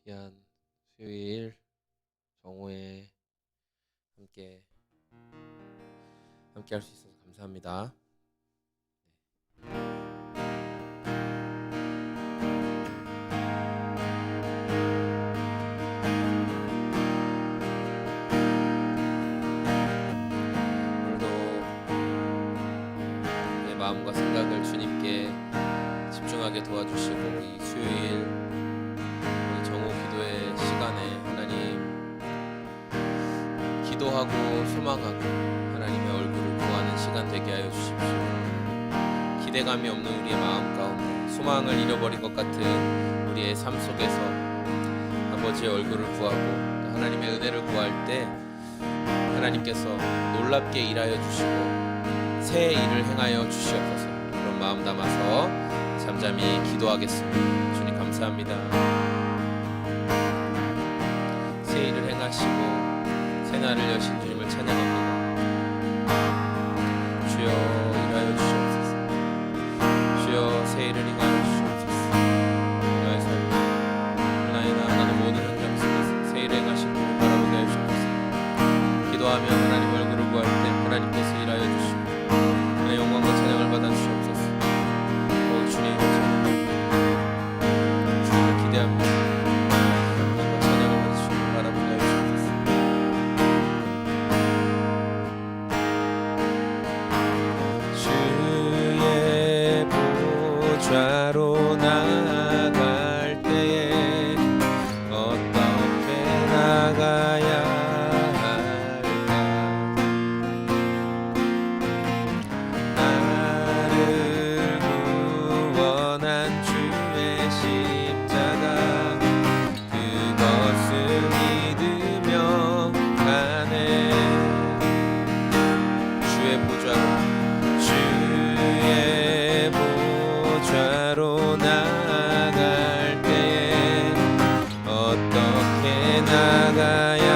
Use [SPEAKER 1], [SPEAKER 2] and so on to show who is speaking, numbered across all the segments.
[SPEAKER 1] 귀한 수요일 정오에 함께 할 수 있어서 감사합니다. 오늘도 내 마음과 생각을 주님께 집중하게 도와주시고 이 수요일 우리 정오 기도의 시간에 하나님 기도하고 소망하고 하나님의 얼굴을 구하는 시간 되게 하여 주십시오. 기대감이 없는 우리의 마음 가운데 소망을 잃어버린 것 같은 우리의 삶 속에서 아버지의 얼굴을 구하고 또 하나님의 은혜를 구할 때 하나님께서 놀랍게 일하여 주시고 새 일을 행하여 주시옵소서. 그런 마음 담아서 잠잠히 기도하겠습니다. 주님 감사합니다. 새 일을 행하시고 새날을 여신 주님을 찬양합니다. 주여 일하여 주시옵소서. 주여 새 일을 행하여 주시옵소서. 나의 삶 하나님 나아가는 모든 현장 속에서 새 일을 행하신 주님을 바라보게 하여 주옵소서. 기도하며 하나님 얼굴을 구할 때 하나님께서 일하여 주시고 내 영광과 찬양을 받아 주시옵소서. 오 주님 주님을 기대합니다. 영광과 찬양을 받아 주시고 바라보게 하여 주옵소서. 주의 보좌로 나갈 때에 어떻게 나가야 할까? 나를 구원한 주의 십자가 그것을 믿으며 가네. 주의 보좌로 나갈 때에 어떻게 나가야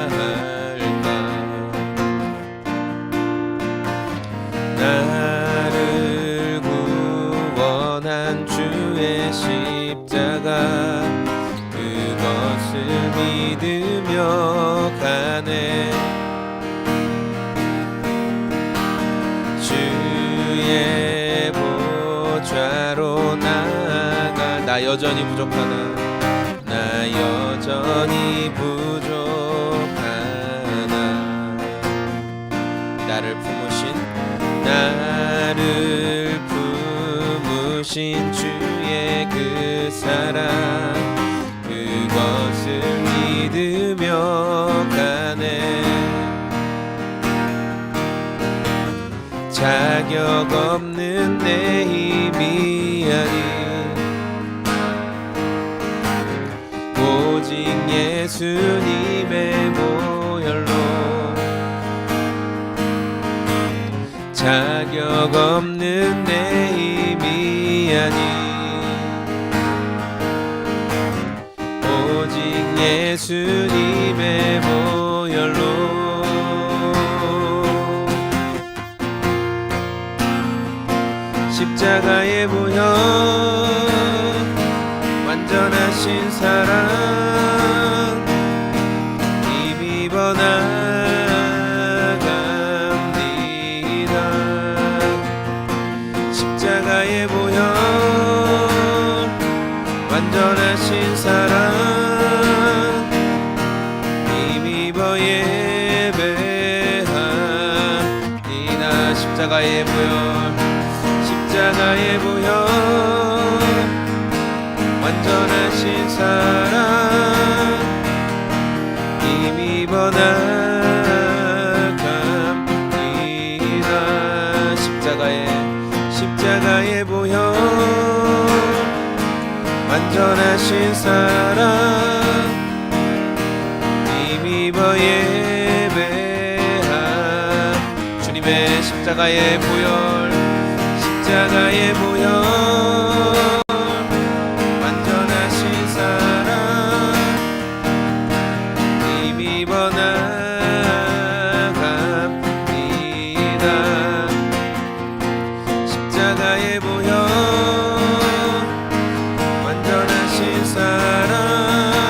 [SPEAKER 1] 할까? 나를 구원한 주의 십자가 그것을 믿으며 가네. 주의 보좌로 나가. 나 여전히 부족하나 나 여전히 부족하나 나를 품으신 주의 그 사랑 그것을 믿으며 가네. 자격 없는 내 힘이 아닌 오직 예수님의 보혈로 자격 없는 내 힘이 아닌 오직 예수님의 보혈로 십자가의 보혈 완전하신 사랑 힘입어 나갑니다. 십자가의 보혈 완전하신 사랑 힘입어 예배합니다. 십자가의 보혈 십자가의 보혈 완전하신 사랑 힘입어 나갑니다. 십자가의 보혈 완전하신 사랑 힘입어 예배하. 주님의 십자가의 보혈 십자가의 보혈 완전하신 사랑 힘입어 나갑니다. 십자가의 보혈 완전하신 사랑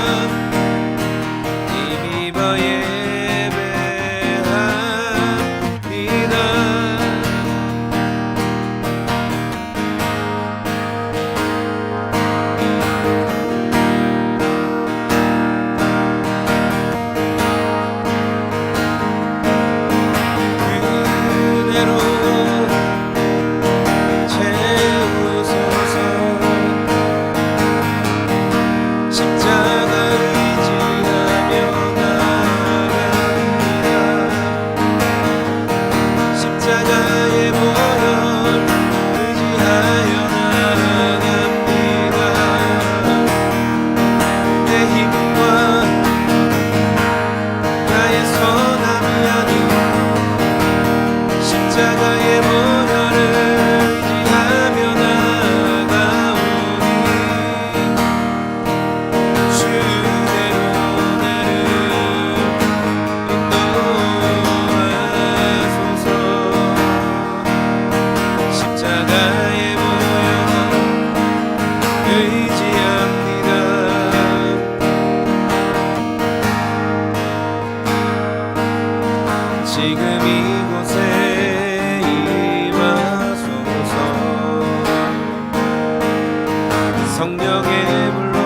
[SPEAKER 1] 성령의 불로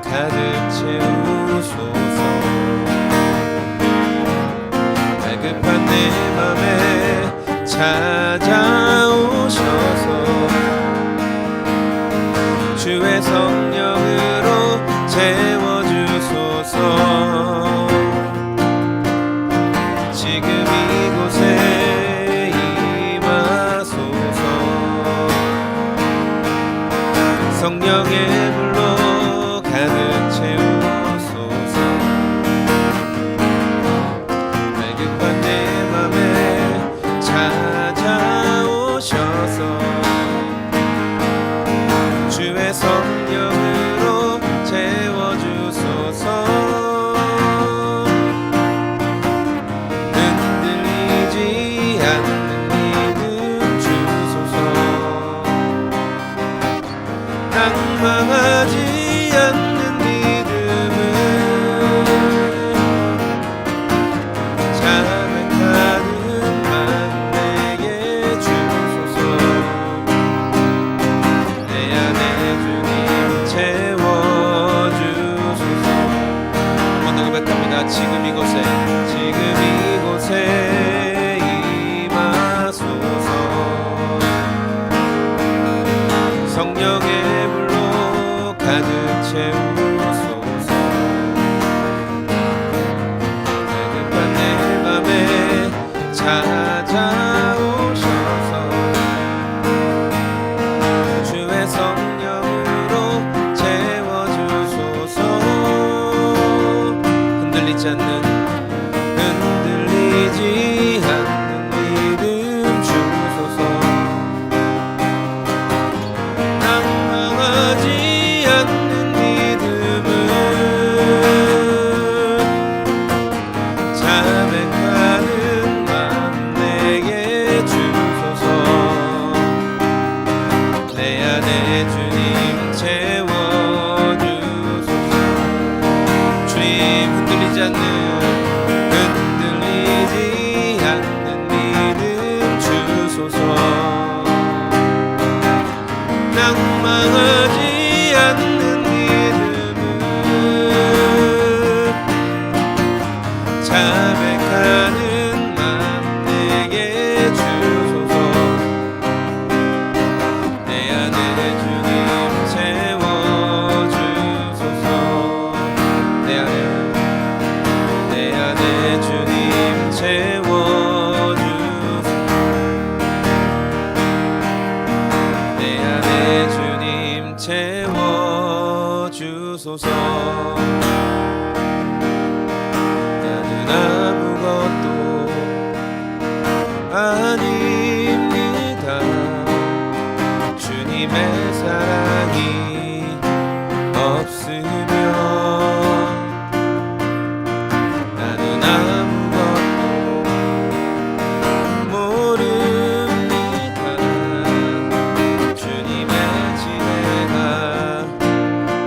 [SPEAKER 1] 가득 채우소서. 갈급한 내 맘에 찾아오셔서 주의 성령으로 채워주소서. 지금 이곳에 임하소서. 성령의 불로 가득 채우소서. 갈급한 내 맘에 찾아오셔서 주의 성령으로 채워주소서. 흔들리지 않는 믿음 주소서. 낭망하지 않는 믿음을 자백하는 맘 내게 주소서. 내 안에 주님 채워주소서. 한 번 더 고백합니다. 지금 이곳에 임하소서. 성령의 불로 가득 채우소서. 갈급한 내 맘에 찾아오셔서 주의 성령으로 채워주소서. 흔들리지 않는 믿음 주소서. 낭망하지 않는 믿음을 자백하는 맘 내게 주소서. 내 안에 주님 채워주소서. 주님 흔들리지 않는 믿음 주소서. 낭망하지 않는 믿음을 자백하는 맘 내게 주소서. 내 안에 주님 채워주소서. 내 안에 주님 채워주소서. 내 안에 주님 채워주소서. 나는 아무것도 아닙니다. 주님의 사랑이 없으면 나는 아무것도 모릅니다. 주님의 지혜가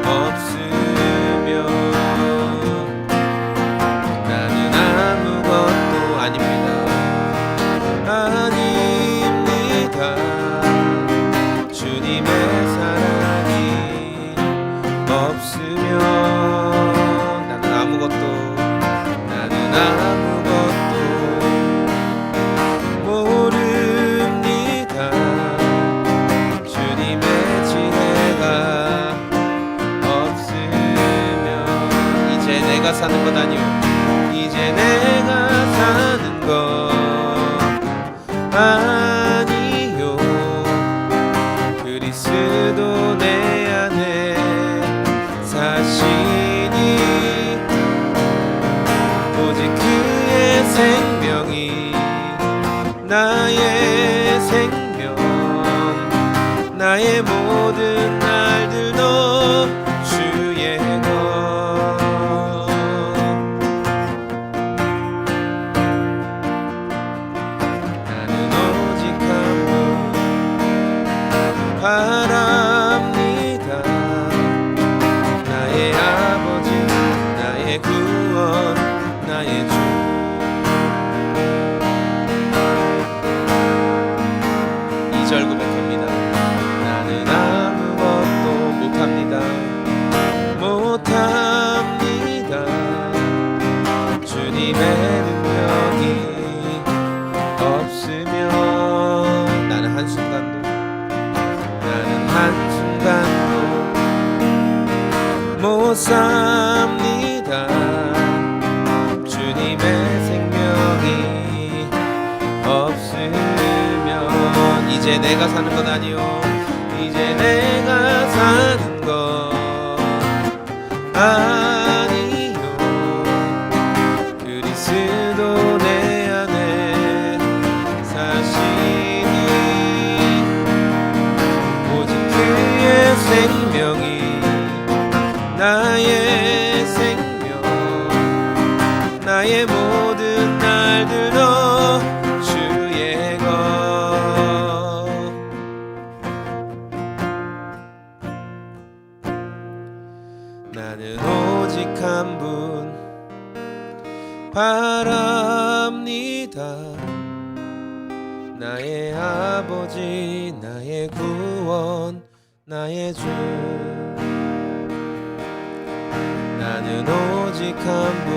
[SPEAKER 1] 없으면 나는 아무것도 아닙니다. 주님의 사랑이 없으면 나는 아무것도 모릅니다. 주님의 지혜가 없으면 이제 내가 사는 것 아니오. 이제 내가 사는 것 아니요. 그리스도 내 안에 사시니 오직 그의 생명이 나의 생명. 나의 모든 날들도 주의 것. 나는 오직 한 분 바랍니다. 나의 아버지, 나의 구원, 나의 주. 이 절 고백합니다. 나는 아무것도 못합니다. 삽니다. 주님의 생명이 없으면 이제 내가 사는 것 아니요, 이제 내가 사는 것 아니요, 그리스도 내 안에 사시니 오직 그의 생명이 나의 생명, 나의 모든 날들도 주의 것. 나는 오직 한 분 바랍니다. 나의 아버지, 나의 구원, 나의 주. 나는 오직 한 분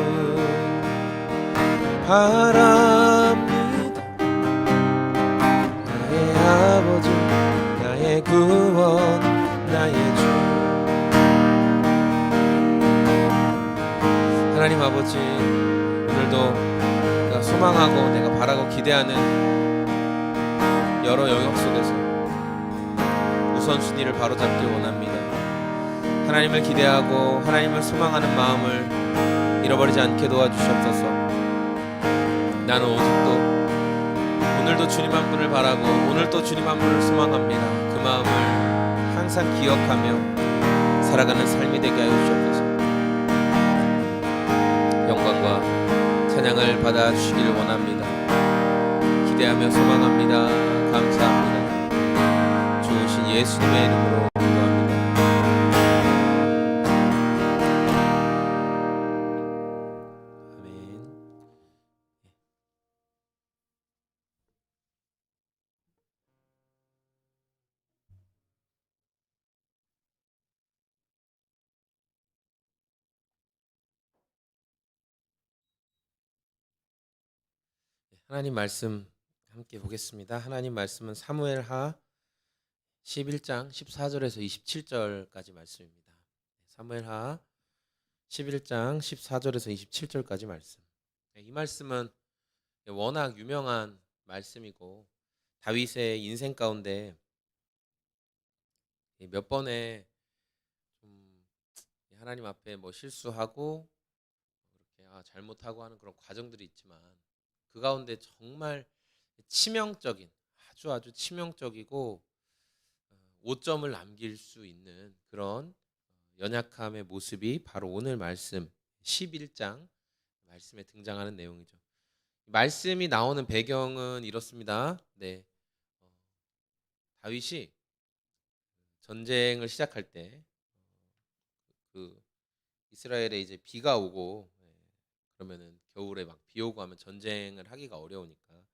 [SPEAKER 1] 바랍니다. 나의 아버지, 나의 구원, 나의 주. 하나님 아버지, 오늘도 내가 소망하고 내가 바라고 기대하는 여러 영역 속에서 우선순위를 바로잡기 원합니다. 하나님을 기대하고 하나님을 소망하는 마음을 잃어버리지 않게 도와주시옵소서. 나는 오늘도 주님 한 분을 바라고 오늘도 주님 한 분을 소망합니다. 그 마음을 항상 기억하며 살아가는 삶이 되게 하여 주시옵소서. 영광과 찬양을 받아주시기를 원합니다. 기대하며 소망합니다. 감사합니다. 좋으신 예수님의 이름으로 기도합니다. 아멘. 하나님 말씀 함께 보겠습니다. 하나님 말씀은 사무엘하 11장 14절에서 27절까지 말씀입니다. 사무엘하 11장 14절에서 27절까지 말씀. 이 말씀은 워낙 유명한 말씀이고 다윗의 인생 가운데 몇 번의 좀 하나님 앞에 뭐 실수하고 그렇게 잘못하고 하는 그런 과정들이 있지만 그 가운데 정말 치명적인, 아주 치명적이고 오점을 남길 수 있는 그런 연약함의 모습이 바로 오늘 말씀 11장 말씀에 등장하는 내용이죠. 말씀이 나오는 배경은 이렇습니다. 네, 다윗이 전쟁을 시작할 때 그 이스라엘에 이제 비가 오고 그러면은 겨울에 막 비 오고 하면 전쟁을 하기가 어려우니까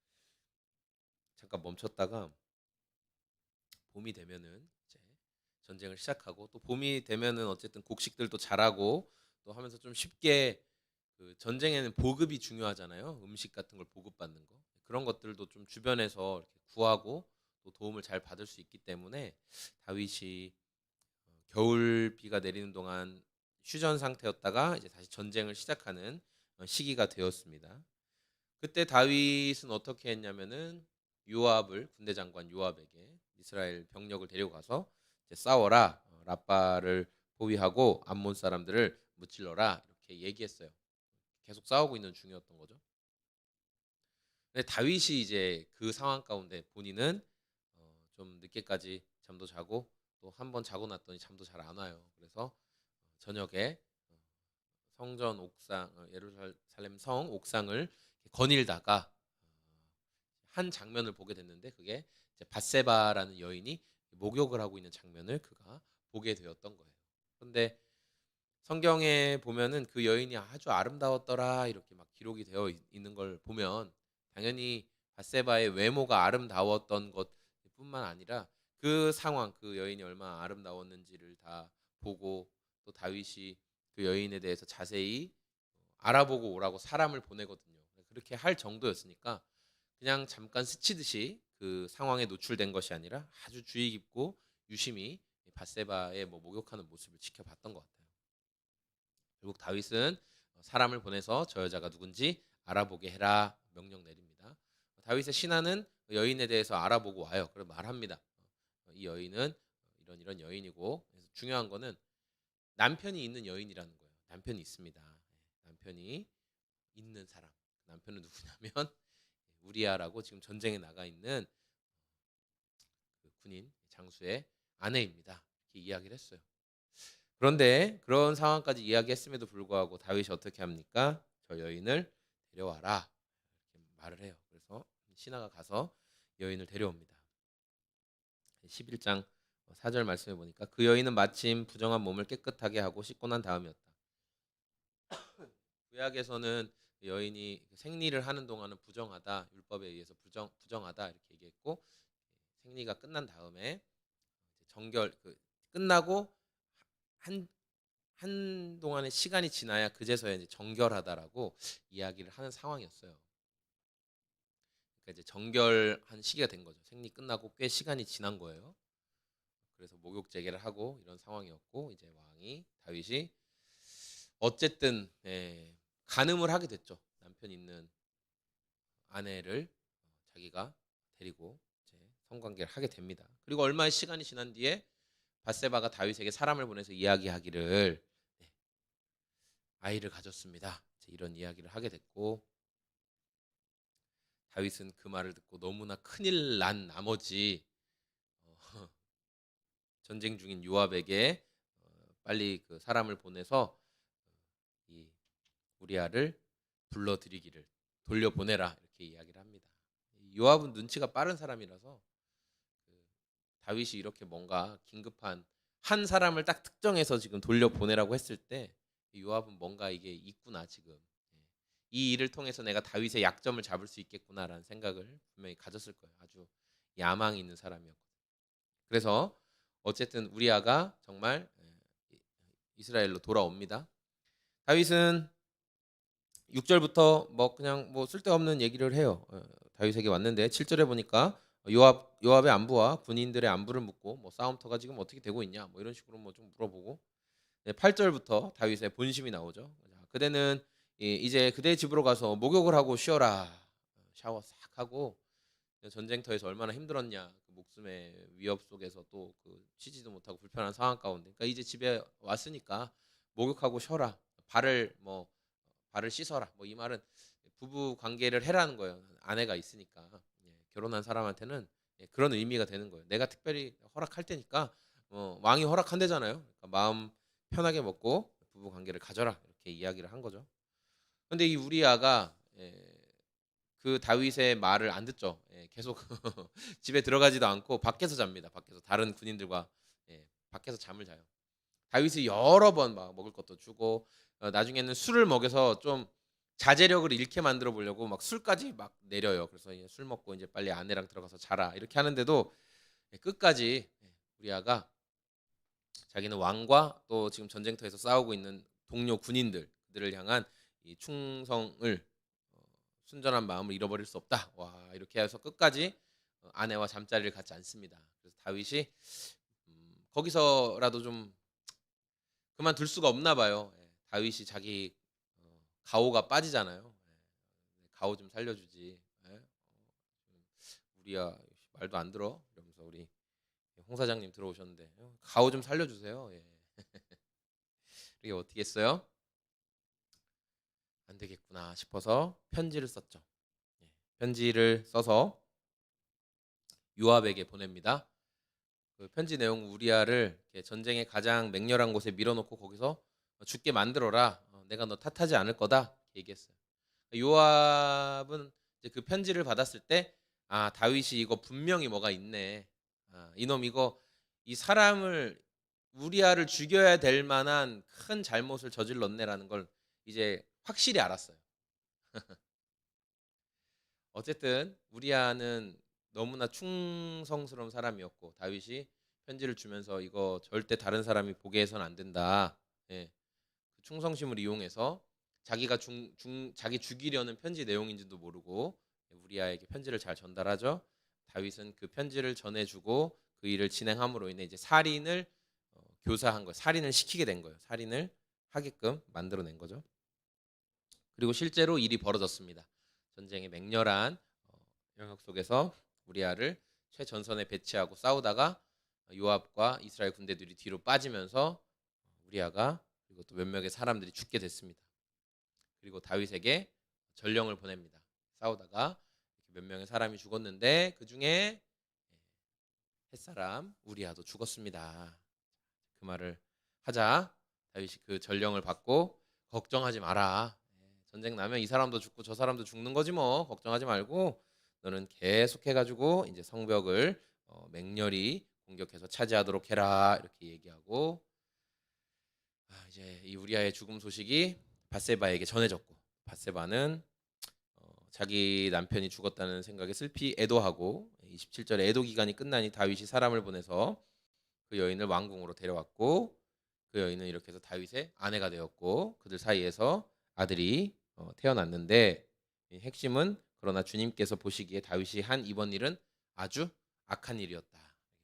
[SPEAKER 1] 잠깐 멈췄다가 봄이 되면은 이제 전쟁을 시작하고 또 봄이 되면은 어쨌든 곡식들도 자라고 또 하면서 좀 쉽게 그 전쟁에는 보급이 중요하잖아요. 음식 같은 걸 보급받는 거. 그런 것들도 좀 주변에서 이렇게 구하고 또 도움을 잘 받을 수 있기 때문에 다윗이 겨울 비가 내리는 동안 휴전 상태였다가 이제 다시 전쟁을 시작하는 시기가 되었습니다. 그때 다윗은 어떻게 했냐면은 요압을 군대 장관 요압에게 이스라엘 병력을 데리고 가서 이제 싸워라, 라빠를 포위하고 암몬 사람들을 무찔러라 이렇게 얘기했어요. 계속 싸우고 있는 중이었던 거죠. 근데 다윗이 이제 그 상황 가운데 본인은 좀 늦게까지 잠도 자고 또 한 번 자고 났더니 잠도 잘 안 와요. 그래서 저녁에 성전 옥상, 예루살렘 성 옥상을 거닐다가 한 장면을 보게 됐는데 그게 이제 밧세바라는 여인이 목욕을 하고 있는 장면을 그가 보게 되었던 거예요. 그런데 성경에 보면은 그 여인이 아주 아름다웠더라 이렇게 막 기록이 되어 있는 걸 보면 당연히 밧세바의 외모가 아름다웠던 것뿐만 아니라 그 상황, 그 여인이 얼마나 아름다웠는지를 다 보고 또 다윗이 그 여인에 대해서 자세히 알아보고 오라고 사람을 보내거든요. 그렇게 할 정도였으니까 그냥 잠깐 스치듯이 그 상황에 노출된 것이 아니라 아주 주의 깊고 유심히 밧세바의 뭐 목욕하는 모습을 지켜봤던 것 같아요. 결국 다윗은 사람을 보내서 저 여자가 누군지 알아보게 해라 명령 내립니다. 다윗의 신하는 여인에 대해서 알아보고 와요. 그럼 말합니다. 이 여인은 이런 이런 여인이고, 그래서 중요한 거는 남편이 있는 여인이라는 거예요. 남편이 있습니다. 남편이 있는 사람. 남편은 누구냐면 우리아라고 지금 전쟁에 나가 있는 그 군인 장수의 아내입니다. 이렇게 이야기를 했어요. 그런데 그런 상황까지 이야기했음에도 불구하고 다윗이 어떻게 합니까? 저 여인을 데려와라 이렇게 말을 해요. 그래서 신하가 가서 여인을 데려옵니다. 11장 4절 말씀해 보니까 그 여인은 마침 부정한 몸을 깨끗하게 하고 씻고 난 다음이었다. 구약에서는 여인이 생리를 하는 동안은 부정하다, 율법에 의해서 부정하다 이렇게 얘기했고, 생리가 끝난 다음에 정결 끝나고 한 한동안의 시간이 지나야 그제서야 이제 정결하다라고 이야기를 하는 상황이었어요. 그러니까 이제 정결한 시기가 된 거죠. 생리 끝나고 꽤 시간이 지난 거예요. 그래서 목욕 재개를 하고 이런 상황이었고, 이제 왕이 다윗이 어쨌든 간음을 하게 됐죠. 남편 있는 아내를 자기가 데리고 이제 성관계를 하게 됩니다. 그리고 얼마의 시간이 지난 뒤에 밧세바가 다윗에게 사람을 보내서 이야기하기를 아이를 가졌습니다. 이런 이야기를 하게 됐고, 다윗은 그 말을 듣고 너무나 큰일 난 나머지 전쟁 중인 요압에게 빨리 그 사람을 보내서 이 우리아를 불러들이기를 돌려보내라 이렇게 이야기를 합니다. 요압은 눈치가 빠른 사람이라서 다윗이 이렇게 뭔가 긴급한 한 사람을 딱 특정해서 지금 돌려보내라고 했을 때 요압은 뭔가 이게 있구나 지금 이 일을 통해서 내가 다윗의 약점을 잡을 수 있겠구나라는 생각을 분명히 가졌을 거예요. 아주 야망이 있는 사람이었거든요. 그래서 어쨌든 우리아가 정말 이스라엘로 돌아옵니다. 다윗은 6절부터 뭐 그냥 뭐 쓸데없는 얘기를 해요. 다윗에게 왔는데 7절에 보니까 요압의 안부와 군인들의 안부를 묻고 뭐 싸움터가 지금 어떻게 되고 있냐 뭐 이런 식으로 뭐 좀 물어보고 8절부터 다윗의 본심이 나오죠. 그대는 이제 그대 집으로 가서 목욕을 하고 쉬어라. 샤워 싹 하고 전쟁터에서 얼마나 힘들었냐. 그 목숨의 위협 속에서 또 그 쉬지도 못하고 불편한 상황 가운데. 그러니까 이제 집에 왔으니까 목욕하고 쉬어라. 발을 씻어라. 뭐 이 말은 부부 관계를 해라는 거예요. 아내가 있으니까 결혼한 사람한테는 그런 의미가 되는 거예요. 내가 특별히 허락할 테니까 왕이 허락한대잖아요. 그러니까 마음 편하게 먹고 부부 관계를 가져라 이렇게 이야기를 한 거죠. 근데 이 우리아가 그 다윗의 말을 안 듣죠. 계속 집에 들어가지도 않고 밖에서 잡니다. 밖에서 다른 군인들과 밖에서 잠을 자요. 다윗이 여러 번 막 먹을 것도 주고 나중에는 술을 먹여서 좀 자제력을 잃게 만들어 보려고 막 술까지 막 내려요. 그래서 술 먹고 이제 빨리 아내랑 들어가서 자라 이렇게 하는데도 끝까지 우리아가 자기는 왕과 또 지금 전쟁터에서 싸우고 있는 동료 군인들을 향한 이 충성을 순전한 마음을 잃어버릴 수 없다. 와 이렇게 해서 끝까지 아내와 잠자리를 갖지 않습니다. 그래서 다윗이 거기서라도 좀 그만둘 수가 없나 봐요. 다윗이 자기 가오가 빠지잖아요. 가오 좀 살려주지. 우리야 말도 안 들어. 이러면서 우리 홍 사장님 들어오셨는데 가오 좀 살려주세요. 이게 어떻게 했어요? 안 되겠구나 싶어서 편지를 썼죠. 편지를 써서 요압에게 보냅니다. 그 편지 내용 우리아를 전쟁의 가장 맹렬한 곳에 밀어놓고 거기서 죽게 만들어라. 내가 너 탓하지 않을 거다. 얘기했어요. 요압은 이제 그 편지를 받았을 때 다윗이 이거 분명히 뭐가 있네. 이놈 이거 이 사람을 우리아를 죽여야 될 만한 큰 잘못을 저질렀네라는 걸 이제 확실히 알았어요. 어쨌든 우리아는 너무나 충성스러운 사람이었고 다윗이 편지를 주면서 이거 절대 다른 사람이 보게 해서는 안 된다. 그 충성심을 이용해서 자기가 자기 죽이려는 편지 내용인지도 모르고 우리아에게 편지를 잘 전달하죠. 다윗은 그 편지를 전해주고 그 일을 진행함으로 인해 이제 살인을 교사한 거예요. 살인을 시키게 된 거예요. 살인을 하게끔 만들어낸 거죠. 그리고 실제로 일이 벌어졌습니다. 전쟁의 맹렬한 영역 속에서 우리아를 최전선에 배치하고 싸우다가 요압과 이스라엘 군대들이 뒤로 빠지면서 우리아가 그리고 또 몇 명의 사람들이 죽게 됐습니다. 그리고 다윗에게 전령을 보냅니다. 싸우다가 몇 명의 사람이 죽었는데 그 중에 햇사람 우리아도 죽었습니다. 그 말을 하자 다윗이 그 전령을 받고 걱정하지 마라. 전쟁 나면 이 사람도 죽고 저 사람도 죽는 거지 뭐 걱정하지 말고 너는 계속해가지고 이제 성벽을 맹렬히 공격해서 차지하도록 해라 이렇게 얘기하고 이제 이 우리아의 죽음 소식이 밧세바에게 전해졌고 밧세바는 자기 남편이 죽었다는 생각에 슬피 애도하고 27절에 애도 기간이 끝나니 다윗이 사람을 보내서 그 여인을 왕궁으로 데려왔고 그 여인은 이렇게 해서 다윗의 아내가 되었고 그들 사이에서 아들이 태어났는데 핵심은 그러나 주님께서 보시기에 다윗이 한 이번 일은 아주 악한 일이었다.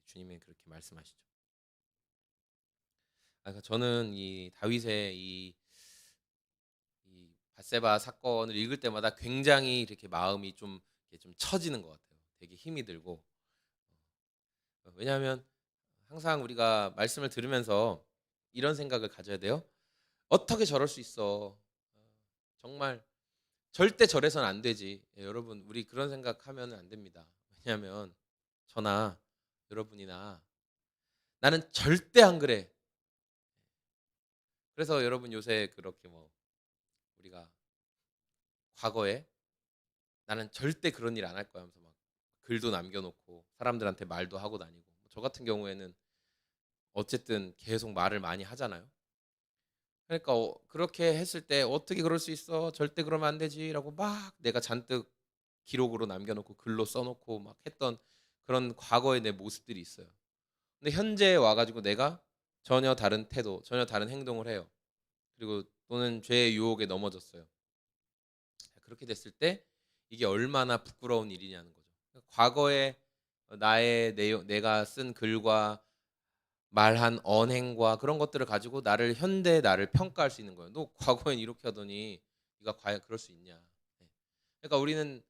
[SPEAKER 1] 주님이 그렇게 말씀하시죠. 그러니까 저는 이 다윗의 이 밧세바 사건을 읽을 때마다 굉장히 이렇게 마음이 좀 처지는 것 같아요. 되게 힘이 들고 왜냐하면 항상 우리가 말씀을 들으면서 이런 생각을 가져야 돼요. 어떻게 저럴 수 있어? 정말 절대 저래선 안 되지. 여러분 우리 그런 생각하면 안 됩니다. 왜냐하면 저나 여러분이나 나는 절대 안 그래. 그래서 여러분 요새 그렇게 뭐 우리가 과거에 나는 절대 그런 일 안 할 거야 하면서 막 글도 남겨놓고 사람들한테 말도 하고 다니고 저 같은 경우에는 어쨌든 계속 말을 많이 하잖아요. 그러니까 그렇게 했을 때 어떻게 그럴 수 있어? 절대 그러면 안 되지라고 막 내가 잔뜩 기록으로 남겨놓고 글로 써놓고 막 했던 그런 과거의 내 모습들이 있어요. 근데 현재에 와가지고 내가 전혀 다른 태도, 전혀 다른 행동을 해요. 그리고 또는 죄의 유혹에 넘어졌어요. 그렇게 됐을 때 이게 얼마나 부끄러운 일이냐는 거죠. 과거에 나의 내용, 내가 쓴 글과 말한 언행과 그런 것들을 가지고 나를 현대 나를 평가할 수 있는 거예요. 너 과거엔 이렇게 하더니 네가 과연 그럴 수 있냐. 그러니까 우리는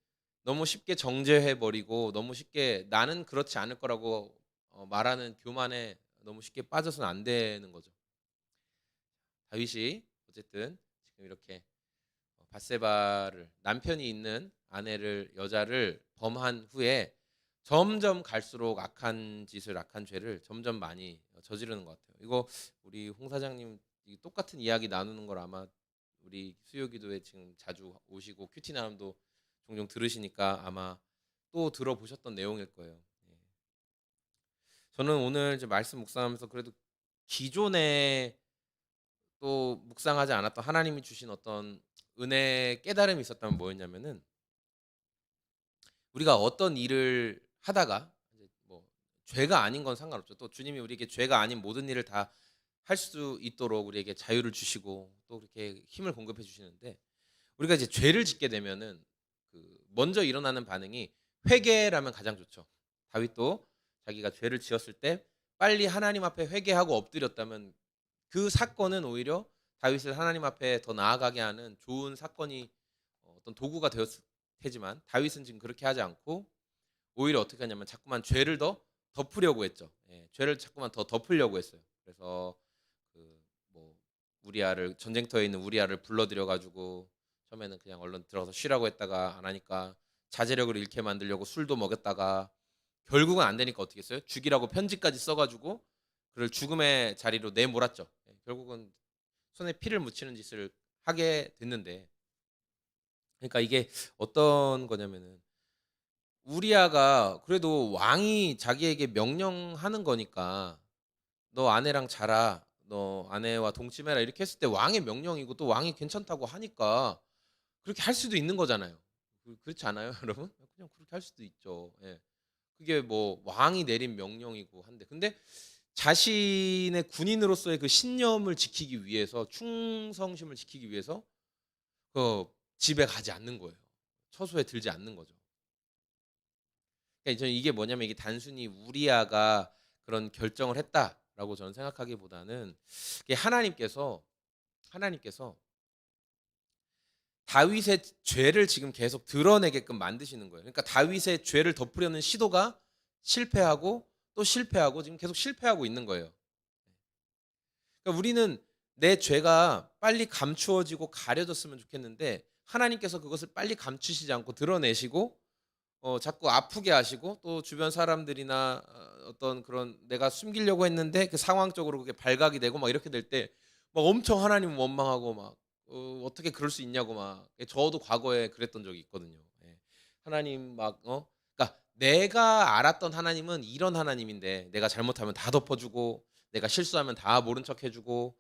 [SPEAKER 1] 너무 쉽게 정죄해 버리고 너무 쉽게 나는 그렇지 않을 거라고 말하는 교만에 너무 쉽게 빠져서는 안 되는 거죠. 다윗이 어쨌든 지금 이렇게 밧세바를 남편이 있는 아내를 여자를 범한 후에 점점 갈수록 악한 짓을 악한 죄를 점점 많이 저지르는 것 같아요. 이거 우리 홍 사장님 똑같은 이야기 나누는 걸 아마 우리 수요기도에 지금 자주 오시고 큐티 나눔도 종종 들으시니까 아마 또 들어보셨던 내용일 거예요. 예. 저는 오늘 이제 말씀 묵상하면서 그래도 기존에 또 묵상하지 않았던 하나님이 주신 어떤 은혜 깨달음이 있었다면 뭐였냐면은 우리가 어떤 일을 하다가 이제 뭐 죄가 아닌 건 상관없죠. 또 주님이 우리에게 죄가 아닌 모든 일을 다 할 수 있도록 우리에게 자유를 주시고 또 그렇게 힘을 공급해 주시는데 우리가 이제 죄를 짓게 되면은 그 먼저 일어나는 반응이 회개라면 가장 좋죠. 다윗도 자기가 죄를 지었을 때 빨리 하나님 앞에 회개하고 엎드렸다면 그 사건은 오히려 다윗을 하나님 앞에 더 나아가게 하는 좋은 사건이 어떤 도구가 되었을 테지만 다윗은 지금 그렇게 하지 않고 오히려 어떻게 하냐면 자꾸만 죄를 더 덮으려고 했죠. 예, 죄를 자꾸만 더 덮으려고 했어요. 그래서 그 뭐 우리아를 전쟁터에 있는 우리아를 불러들여 가지고 처음에는 그냥 얼른 들어가서 쉬라고 했다가 안 하니까 자제력을 잃게 만들려고 술도 먹였다가 결국은 안 되니까 어떻게 했어요? 죽이라고 편지까지 써가지고 그를 죽음의 자리로 내몰았죠. 예, 결국은 손에 피를 묻히는 짓을 하게 됐는데, 그러니까 이게 어떤 거냐면은 우리아가 그래도 왕이 자기에게 명령하는 거니까 너 아내랑 자라, 너 아내와 동침해라 이렇게 했을 때 왕의 명령이고 또 왕이 괜찮다고 하니까 그렇게 할 수도 있는 거잖아요. 그렇지 않아요, 여러분? 그냥 그렇게 할 수도 있죠. 예. 그게 뭐 왕이 내린 명령이고 한데 근데 자신의 군인으로서의 그 신념을 지키기 위해서 충성심을 지키기 위해서 그 집에 가지 않는 거예요. 처소에 들지 않는 거죠. 그러니까 저는 이게 뭐냐면 이게 단순히 우리아가 그런 결정을 했다라고 저는 생각하기보다는 이게 하나님께서 하나님께서 다윗의 죄를 지금 계속 드러내게끔 만드시는 거예요. 그러니까 다윗의 죄를 덮으려는 시도가 실패하고 또 실패하고 지금 계속 실패하고 있는 거예요. 그러니까 우리는 내 죄가 빨리 감추어지고 가려졌으면 좋겠는데 하나님께서 그것을 빨리 감추시지 않고 드러내시고 자꾸 아프게 하시고 또 주변 사람들이나 어떤 그런 내가 숨기려고 했는데 그 상황적으로 그게 발각이 되고 막 이렇게 될 때 막 엄청 하나님 원망하고 막 어떻게 그럴 수 있냐고 막 저도 과거에 그랬던 적이 있거든요. 예. 하나님 막 그러니까 내가 알았던 하나님은 이런 하나님인데 내가 잘못하면 다 덮어주고 내가 실수하면 다 모른 척해주고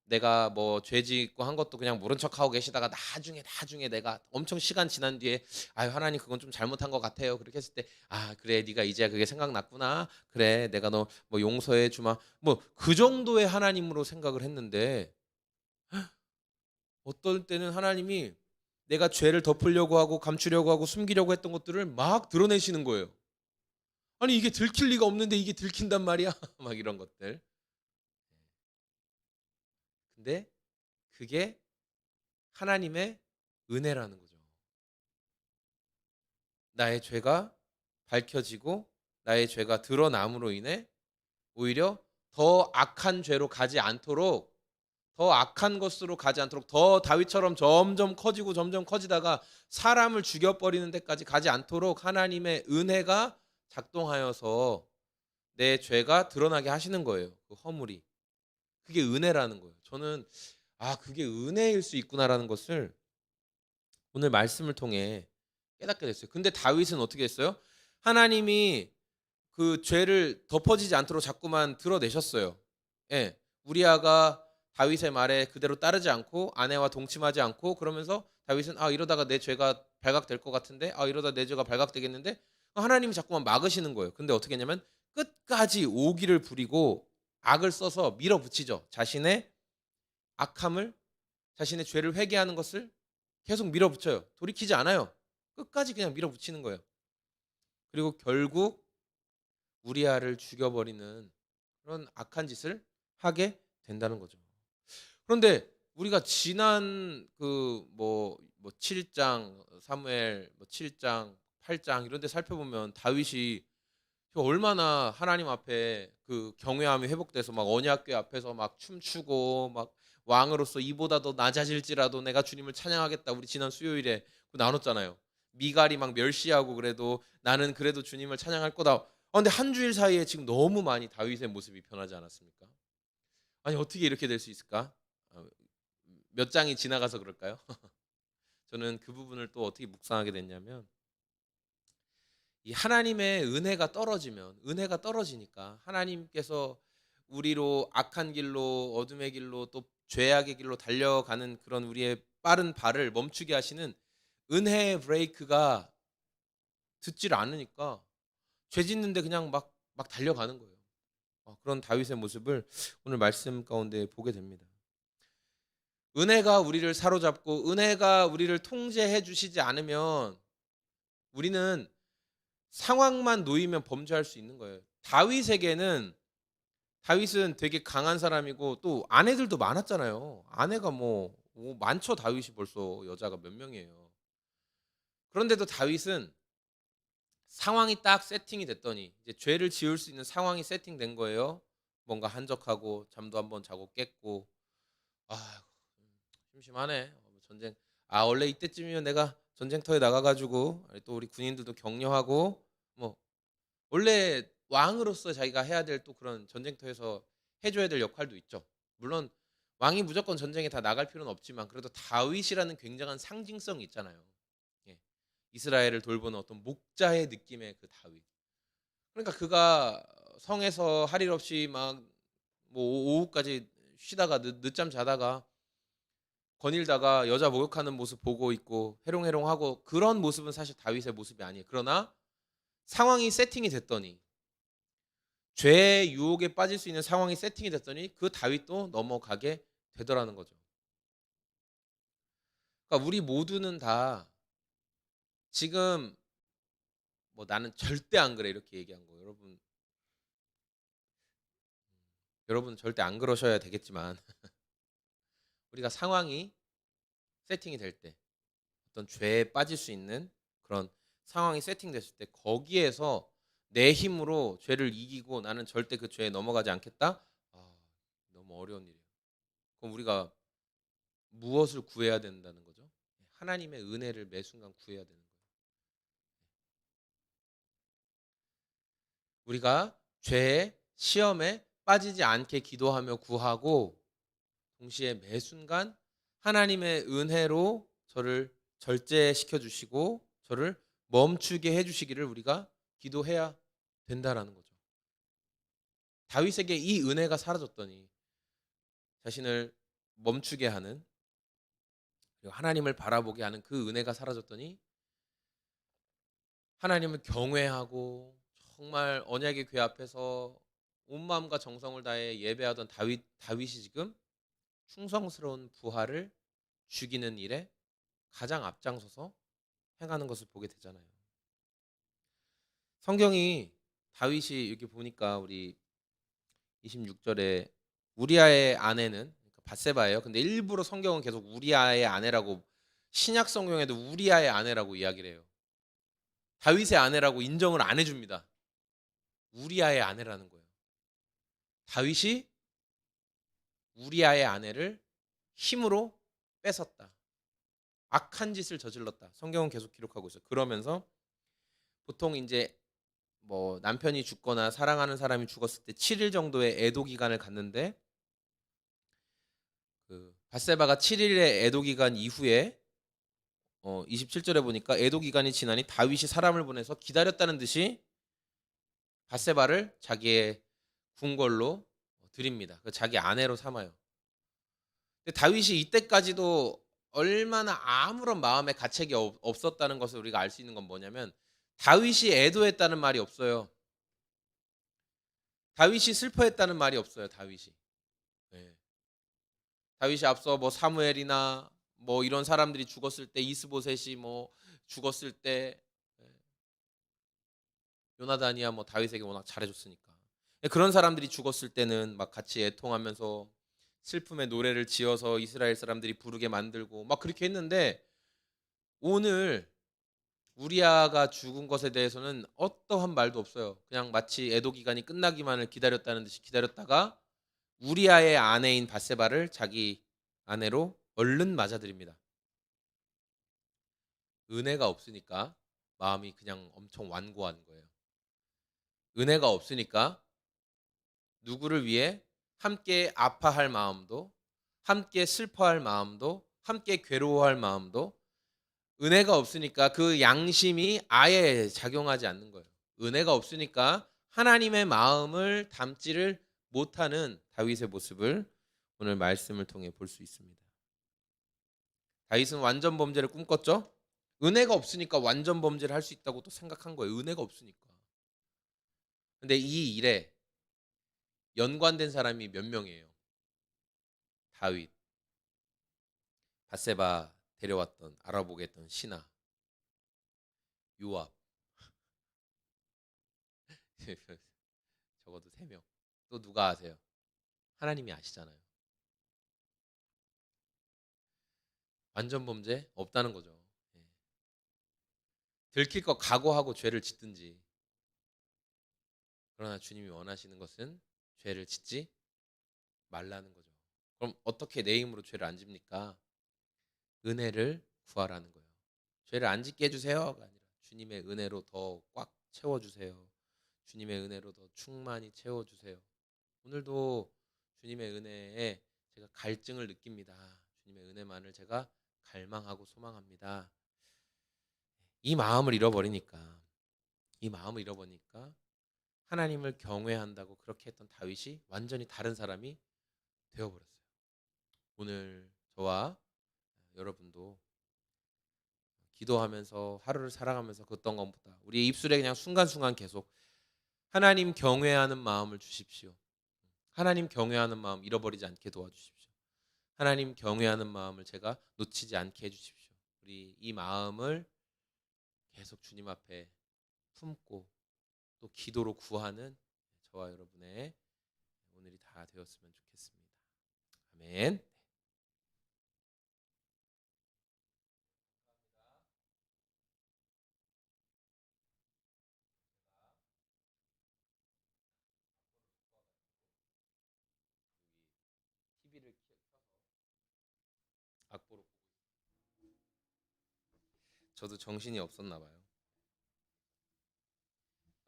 [SPEAKER 1] 내가 뭐 죄 짓고 한 것도 그냥 모른 척하고 계시다가 나중에 내가 엄청 시간 지난 뒤에 아유 하나님 그건 좀 잘못한 것 같아요. 그렇게 했을 때 아 그래 네가 이제야 그게 생각났구나. 그래 내가 너 뭐 용서해 주마. 뭐 그 정도의 하나님으로 생각을 했는데 어떨 때는 하나님이 내가 죄를 덮으려고 하고 감추려고 하고 숨기려고 했던 것들을 막 드러내시는 거예요. 아니 이게 들킬 리가 없는데 이게 들킨단 말이야. 막 이런 것들. 근데 그게 하나님의 은혜라는 거죠. 나의 죄가 밝혀지고 나의 죄가 드러남으로 인해 오히려 더 악한 죄로 가지 않도록 더 악한 것으로 가지 않도록 더 다윗처럼 점점 커지고 점점 커지다가 사람을 죽여버리는 데까지 가지 않도록 하나님의 은혜가 작동하여서 내 죄가 드러나게 하시는 거예요. 그 허물이. 그게 은혜라는 거예요. 저는 아 그게 은혜일 수 있구나라는 것을 오늘 말씀을 통해 깨닫게 됐어요. 근데 다윗은 어떻게 했어요? 하나님이 그 죄를 덮어지지 않도록 자꾸만 드러내셨어요. 예. 우리아가 다윗의 말에 그대로 따르지 않고 아내와 동침하지 않고 그러면서 다윗은 아 이러다가 내 죄가 발각될 것 같은데 아 이러다 내 죄가 발각되겠는데 하나님이 자꾸만 막으시는 거예요. 근데 어떻게 했냐면 끝까지 오기를 부리고 악을 써서 밀어붙이죠. 자신의 악함을 자신의 죄를 회개하는 것을 계속 밀어붙여요. 돌이키지 않아요. 끝까지 그냥 밀어붙이는 거예요. 그리고 결국 우리아를 죽여버리는 그런 악한 짓을 하게 된다는 거죠. 그런데 우리가 지난 그 뭐 7장 사무엘 뭐 7장 8장 이런 데 살펴보면 다윗이 얼마나 하나님 앞에 그 경외함이 회복돼서 막 언약궤 앞에서 막 춤추고 막 왕으로서 이보다 더 낮아질지라도 내가 주님을 찬양하겠다. 우리 지난 수요일에 나눴잖아요. 미갈이 막 멸시하고 그래도 나는 그래도 주님을 찬양할 거다. 근데 한 주일 사이에 지금 너무 많이 다윗의 모습이 변하지 않았습니까? 아니 어떻게 이렇게 될 수 있을까? 몇 장이 지나가서 그럴까요? 저는 그 부분을 또 어떻게 묵상하게 됐냐면 이 하나님의 은혜가 떨어지니까 하나님께서 우리로 악한 길로 어둠의 길로 또 죄악의 길로 달려가는 그런 우리의 빠른 발을 멈추게 하시는 은혜의 브레이크가 듣지를 않으니까 죄 짓는데 그냥 막 달려가는 거예요. 그런 다윗의 모습을 오늘 말씀 가운데 보게 됩니다. 은혜가 우리를 사로잡고 은혜가 우리를 통제해 주시지 않으면 우리는 상황만 놓이면 범죄할 수 있는 거예요. 다윗은 되게 강한 사람이고 또 아내들도 많았잖아요. 아내가 많죠. 다윗이 벌써 여자가 몇 명이에요. 그런데도 다윗은 상황이 딱 세팅이 됐더니 이제 죄를 지을 수 있는 상황이 세팅된 거예요. 뭔가 한적하고 잠도 한번 자고 깼고 아 심심하네. 전쟁 원래 이때쯤이면 내가 전쟁터에 나가 가지고 또 우리 군인들도 격려하고 뭐 원래 왕으로서 자기가 해야 될 또 그런 전쟁터에서 해 줘야 될 역할도 있죠. 물론 왕이 무조건 전쟁에 다 나갈 필요는 없지만 그래도 다윗이라는 굉장한 상징성이 있잖아요. 예. 이스라엘을 돌보는 어떤 목자의 느낌의 그 다윗. 그러니까 그가 성에서 할 일 없이 막 뭐 오후까지 쉬다가 늦잠 자다가 거닐다가 여자 목욕하는 모습 보고 있고 해롱해롱하고 그런 모습은 사실 다윗의 모습이 아니에요. 그러나 상황이 세팅이 됐더니 죄의 유혹에 빠질 수 있는 상황이 세팅이 됐더니 그 다윗도 넘어가게 되더라는 거죠. 그러니까 우리 모두는 다 지금 나는 절대 안 그래 이렇게 얘기한 거 여러분 절대 안 그러셔야 되겠지만 우리가 상황이 세팅이 될 때, 어떤 죄에 빠질 수 있는 그런 상황이 세팅됐을 때, 거기에서 내 힘으로 죄를 이기고 나는 절대 그 죄에 넘어가지 않겠다. 너무 어려운 일이에요. 그럼 우리가 무엇을 구해야 된다는 거죠? 하나님의 은혜를 매 순간 구해야 되는 거예요. 우리가 죄의 시험에 빠지지 않게 기도하며 구하고, 동시에 매 순간 하나님의 은혜로 저를 절제시켜 주시고 저를 멈추게 해 주시기를 우리가 기도해야 된다라는 거죠. 다윗에게 이 은혜가 사라졌더니 자신을 멈추게 하는, 그리고 하나님을 바라보게 하는 그 은혜가 사라졌더니 하나님을 경외하고 정말 언약의 궤 앞에서 온 마음과 정성을 다해 예배하던 다윗이 지금 충성스러운 부하를 죽이는 일에 가장 앞장서서 행하는 것을 보게 되잖아요. 성경이 다윗이 이렇게 보니까 우리 26절에 우리아의 아내는, 그러니까 밧세바예요. 근데 일부러 성경은 계속 우리아의 아내라고, 신약 성경에도 우리아의 아내라고 이야기를 해요. 다윗의 아내라고 인정을 안 해줍니다. 우리아의 아내라는 거예요. 다윗이 우리아의 아내를 힘으로 뺏었다. 악한 짓을 저질렀다. 성경은 계속 기록하고 있어요. 그러면서 보통 이제 뭐 남편이 죽거나 사랑하는 사람이 죽었을 때 7일 정도의 애도 기간을 갖는데, 그 밧세바가 7일의 애도 기간 이후에 27절에 보니까 애도 기간이 지나니 다윗이 사람을 보내서 기다렸다는 듯이 밧세바를 자기의 궁궐로 드립니다. 자기 아내로 삼아요. 근데 다윗이 이때까지도 얼마나 아무런 마음의 가책이 없었다는 것을 우리가 알 수 있는 건 뭐냐면, 다윗이 애도했다는 말이 없어요. 다윗이 슬퍼했다는 말이 없어요. 다윗이. 네. 다윗이 앞서 뭐 사무엘이나 뭐 이런 사람들이 죽었을 때, 이스보셋이 뭐 죽었을 때, 요나단이야 뭐 다윗에게 워낙 잘해줬으니까, 그런 사람들이 죽었을 때는 막 같이 애통하면서 슬픔의 노래를 지어서 이스라엘 사람들이 부르게 만들고 막 그렇게 했는데, 오늘 우리아가 죽은 것에 대해서는 어떠한 말도 없어요. 그냥 마치 애도 기간이 끝나기만을 기다렸다는 듯이 기다렸다가 우리아의 아내인 밧세바를 자기 아내로 얼른 맞아들입니다. 은혜가 없으니까 마음이 그냥 엄청 완고한 거예요. 은혜가 없으니까 누구를 위해 함께 아파할 마음도, 함께 슬퍼할 마음도, 함께 괴로워할 마음도, 은혜가 없으니까 그 양심이 아예 작용하지 않는 거예요. 은혜가 없으니까 하나님의 마음을 담지를 못하는 다윗의 모습을 오늘 말씀을 통해 볼 수 있습니다. 다윗은 완전 범죄를 꿈꿨죠. 은혜가 없으니까 완전 범죄를 할 수 있다고 또 생각한 거예요. 은혜가 없으니까. 근데 이 일에 연관된 사람이 몇 명이에요? 다윗, 밧세바 데려왔던, 알아보게 했던 신하, 요압, 적어도 3명. 또 누가 아세요? 하나님이 아시잖아요. 완전 범죄 없다는 거죠. 예. 들킬 거 각오하고 죄를 짓든지. 그러나 주님이 원하시는 것은 죄를 짓지 말라는 거죠. 그럼 어떻게 내 힘으로 죄를 안 집니까? 은혜를 구하라는 거예요. 죄를 안 짓게 해주세요가 아니라 주님의 은혜로 더 꽉 채워주세요. 주님의 은혜로 더 충만히 채워주세요. 오늘도 주님의 은혜에 제가 갈증을 느낍니다. 주님의 은혜만을 제가 갈망하고 소망합니다. 이 마음을 잃어버리니까 하나님을 경외한다고 그렇게 했던 다윗이 완전히 다른 사람이 되어버렸어요. 오늘 저와 여러분도 기도하면서 하루를 살아가면서 그 어떤 것보다 우리의 입술에 그냥 순간순간 계속 하나님 경외하는 마음을 주십시오. 하나님 경외하는 마음 잃어버리지 않게 도와주십시오. 하나님 경외하는 마음을 제가 놓치지 않게 해주십시오. 우리 이 마음을 계속 주님 앞에 품고 또 기도로 구하는 저와 여러분의 오늘이 다 되었으면 좋겠습니다. 아멘. 악보로 저도 정신이 없었나 봐요.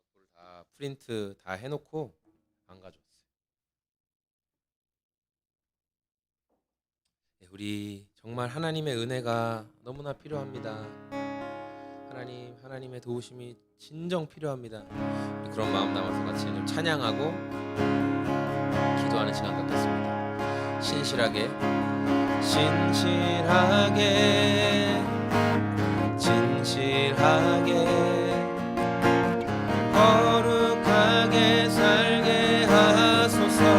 [SPEAKER 1] 악보를 다 프린트 다 해놓고 안 가져왔어요. 네, 우리 정말 하나님의 은혜가 너무나 필요합니다. 하나님의 도우심이 진정 필요합니다. 우리 그런 마음 담아서 같이 좀 찬양하고 기도하는 시간 갖겠습니다. 신실하게 거룩하게 살게 하소서.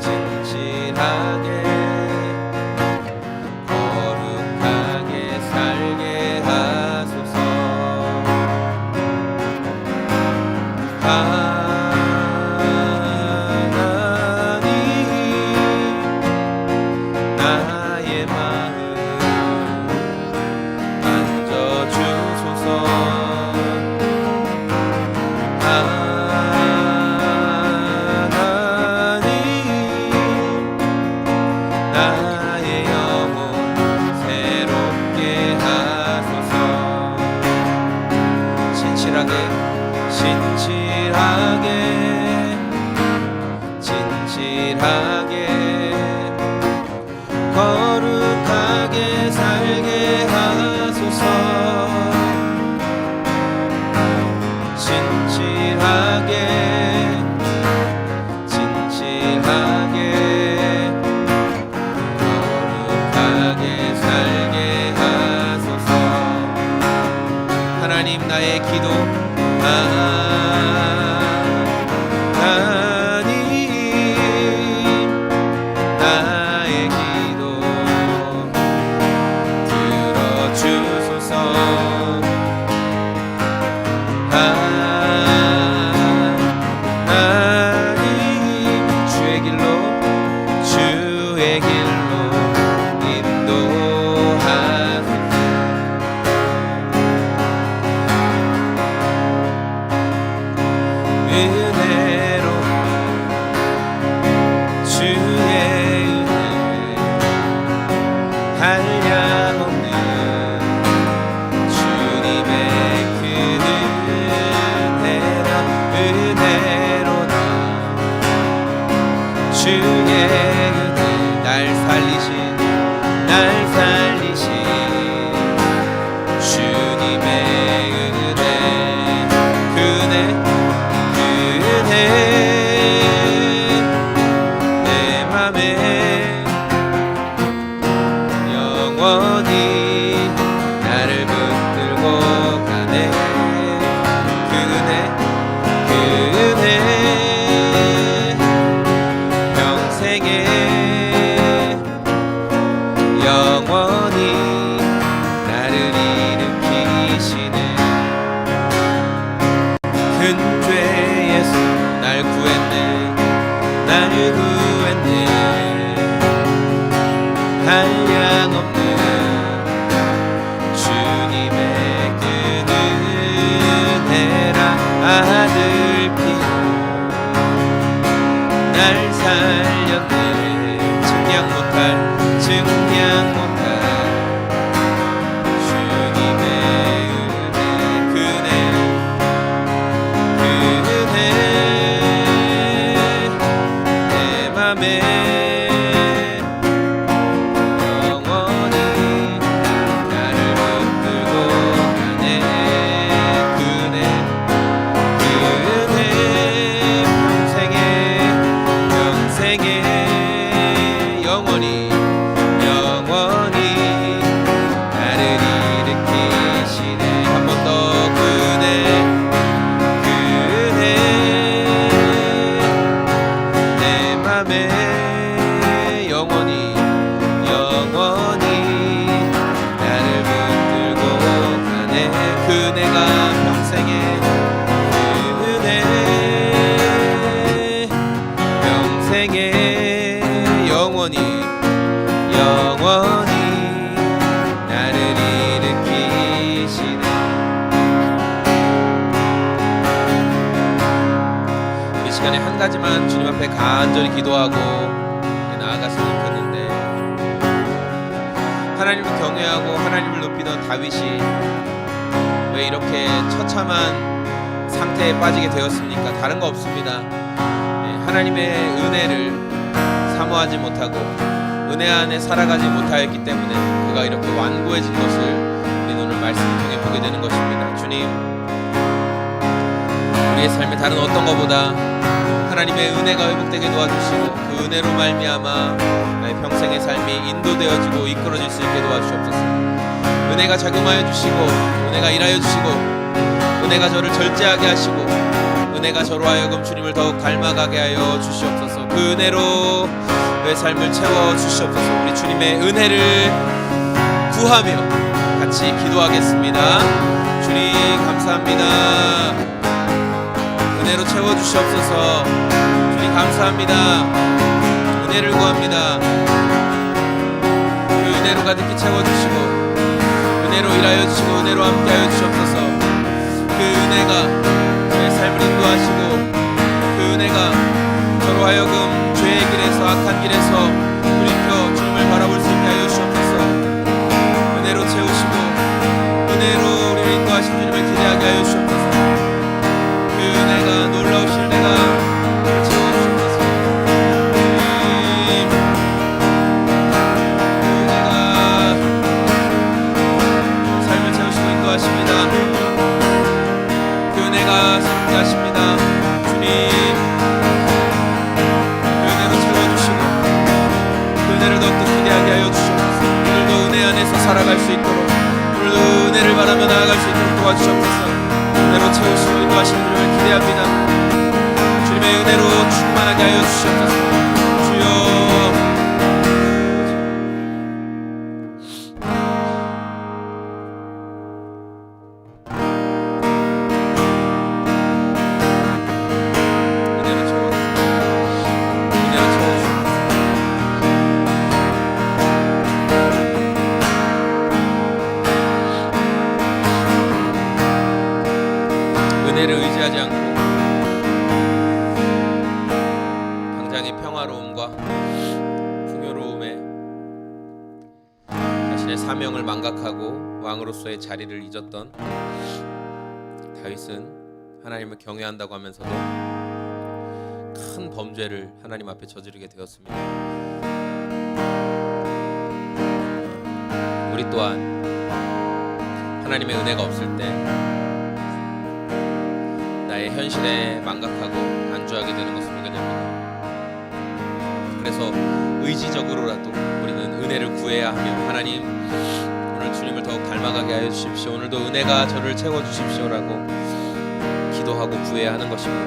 [SPEAKER 1] 진실하게 거룩하게 살게 하소서. 나의 마음 만져주소서. 나의 영혼 새롭게 하소서. 진실하게 거룩하게 살게 하소서. 진실하게 거룩하게 살게 하소서. 하나님 나의 기도 나의 기도 들어주소서. 하나님 주의 길로 인도하소서. 은혜로 주의 은혜 한량없는 주님의 그 은혜라. 은혜로 주의 은혜 날 살리신 주님의 은혜 내 맘에 영원히 나를 붙들고 가네. 그 은혜 평생에 영원히 나를 일으키시네. 큰 죄에서 날 구했네. 한량없는 주님의 그 은혜라. 아들 피로 날 살렸네. 증량 못할 주님의 은혜 내 맘에 영원히 나를 붙들고 가네. 그 은혜 평생에 영원히 나를 일으키시네. 한 번 더 그 은혜 내 맘에 영원히 나를 붙들고 가네. 그 은혜가 평생에 영원히 나를 일으키시네. 우리 잘 시간에 한 가지만 주님 앞에 간절히 기도하고 나아갔으면 좋겠는데, 하나님을 경외하고 하나님을 높이던 다윗이 왜 이렇게 처참한 상태에 빠지게 되었습니까? 다른 거 없습니다. 하나님의 은혜를 사모하지 못하고 은혜 안에 살아가지 못하였기 때문에 그가 이렇게 완고해진 것을 우리는 오늘 말씀을 통해 보게 되는 것입니다. 주님, 우리의 삶에 다른 어떤 것보다 하나님의 은혜가 회복되게 도와주시고 그 은혜로 말미암아 나의 평생의 삶이 인도되어지고 이끌어질 수 있게 도와주시옵소서. 은혜가 작용하여 주시고 은혜가 일하여 주시고 은혜가 저를 절제하게 하시고 은혜가 저로 하여금 주님을 더욱 닮아가게 하여 주시옵소서. 그 은혜로 내 삶을 채워 주시옵소서. 우리 주님의 은혜를 구하며 같이 기도하겠습니다. 주님 감사합니다. 은혜로 채워 주시옵소서. 주님 감사합니다. 은혜를 구합니다. 그 은혜로 가득히 채워 주시고 은혜로 일하여 주시고 은혜로 함께하여 주시옵소서. 그 은혜가 내 삶을 인도하시고 그 은혜가 저로 하여금 죄의 길에서 악한 길에서 돌이켜 주님을 바라볼 수 있게 하여 주시옵소서. 은혜로 채우시고 은혜로 우리를 인도하신 주님을 기대하게 하여 주시옵소서. 그 은혜가 놀라우신 은혜가 우리를 채워주시옵소서. 그 은혜가 삶을 채우시고 인도하십니다. 그 은혜가 새롭게 하십니다. 주님, 그 은혜로 채워주시고 그 은혜를 더 기대하게 하여 주시옵소서. 오늘도 은혜 안에서 살아갈 수 있도록, 오늘도 은혜를 바라며 나아갈 수 있도록 도와주시옵소서. 은혜로 채우시고 인도하시는 주님을 기대합니다. 주님의 은혜로 충만하게 하여 주시옵소서. 주여, 은혜를 의지하지 않고 당장의 평화로움과 풍요로움에 자신의 사명을 망각하고 왕으로서의 자리를 잊었던 다윗은 하나님을 경외한다고 하면서도 큰 범죄를 하나님 앞에 저지르게 되었습니다. 우리 또한 하나님의 은혜가 없을 때 나의 현실에 망각하고 안주하게 되는 것을 보게 됩니다. 그래서 의지적으로라도 우리는 은혜를 구해야 하며, 하나님 오늘 주님을 더욱 닮아가게 하여 주십시오. 오늘도 은혜가 저를 채워주십시오라고 기도하고 구해야 하는 것입니다.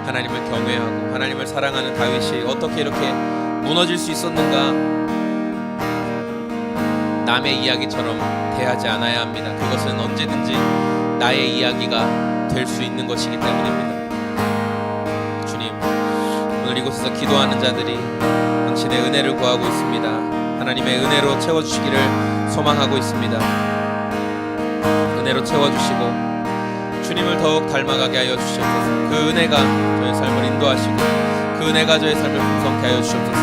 [SPEAKER 1] 하나님을 경외하고 하나님을 사랑하는 다윗이 어떻게 이렇게 무너질 수 있었는가? 남의 이야기처럼 대하지 않아야 합니다. 그것은 언제든지 나의 이야기가 될 수 있는 것이기 때문입니다. 주님, 오늘 이곳에서 기도하는 자들이 당신의 은혜를 구하고 있습니다. 하나님의 은혜로 채워주시기를 소망하고 있습니다. 은혜로 채워주시고 주님을 더욱 닮아가게 하여 주시옵소서. 그 은혜가 저의 삶을 인도하시고 그 은혜가 저의 삶을 풍성케 하여 주시옵소서.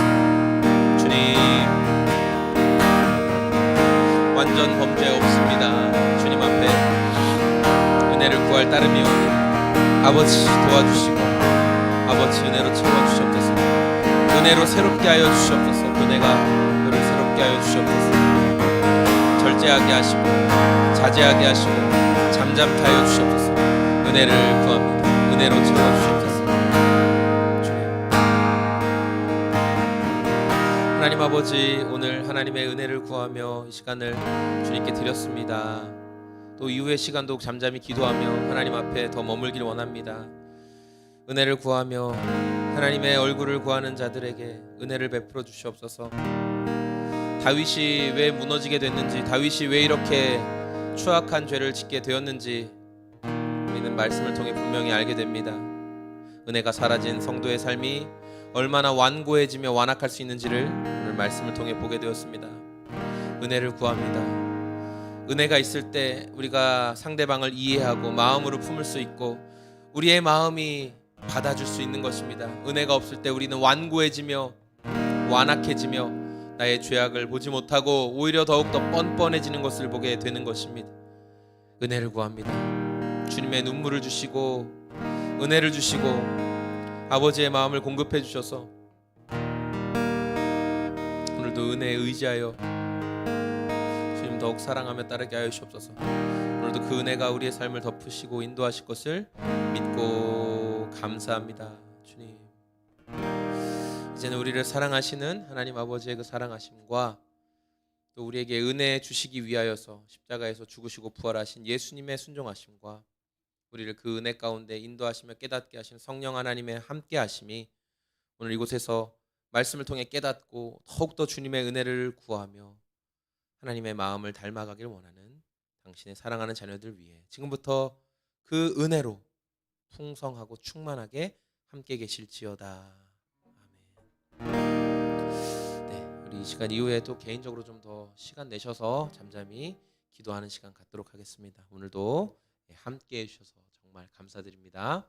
[SPEAKER 1] 주님, 완전 범죄 없습니다. 주님 앞에 은혜를 구할 따름이 오니 아버지 도와주시고 아버지 은혜로 채워주시옵소서. 은혜로 새롭게 하여 주시옵소서. 은혜가 너를 새롭게 하여 주시옵소서. 절제하게 하시고 자제하게 하시고 잠잠케 하여 주시옵소서. 은혜를 구합니다. 은혜로 채워주시옵소서. 주님, 하나님 아버지, 오늘 하나님의 은혜를 구하며 이 시간을 주님께 드렸습니다. 또 이후의 시간도 잠잠히 기도하며 하나님 앞에 더 머물길 원합니다. 은혜를 구하며 하나님의 얼굴을 구하는 자들에게 은혜를 베풀어 주시옵소서. 다윗이 왜 무너지게 됐는지, 다윗이 왜 이렇게 추악한 죄를 짓게 되었는지 우리는 말씀을 통해 분명히 알게 됩니다. 은혜가 사라진 성도의 삶이 얼마나 완고해지며 완악할 수 있는지를 오늘 말씀을 통해 보게 되었습니다. 은혜를 구합니다. 은혜가 있을 때 우리가 상대방을 이해하고 마음으로 품을 수 있고, 우리의 마음이 받아줄 수 있는 것입니다. 은혜가 없을 때 우리는 완고해지며 완악해지며 나의 죄악을 보지 못하고 오히려 더욱더 뻔뻔해지는 것을 보게 되는 것입니다. 은혜를 구합니다. 주님의 눈물을 주시고 은혜를 주시고 아버지의 마음을 공급해 주셔서 오늘도 은혜에 의지하여 주님 더욱 사랑하며 따르게 하여 주옵소서. 오늘도 그 은혜가 우리의 삶을 덮으시고 인도하실 것을 믿고 감사합니다. 주님, 이제는 우리를 사랑하시는 하나님 아버지의 그 사랑하심과 또 우리에게 은혜 주시기 위하여서 십자가에서 죽으시고 부활하신 예수님의 순종하심과 우리를 그 은혜 가운데 인도하시며 깨닫게 하신 성령 하나님의 함께 하심이 오늘 이곳에서 말씀을 통해 깨닫고 더욱더 주님의 은혜를 구하며 하나님의 마음을 닮아가길 원하는 당신의 사랑하는 자녀들 위해 지금부터 그 은혜로 풍성하고 충만하게 함께 계실지어다. 아멘. 네, 우리 이 시간 이후에도 개인적으로 좀 더 시간 내셔서 잠잠히 기도하는 시간 갖도록 하겠습니다. 오늘도 함께 해주셔서 정말 감사드립니다.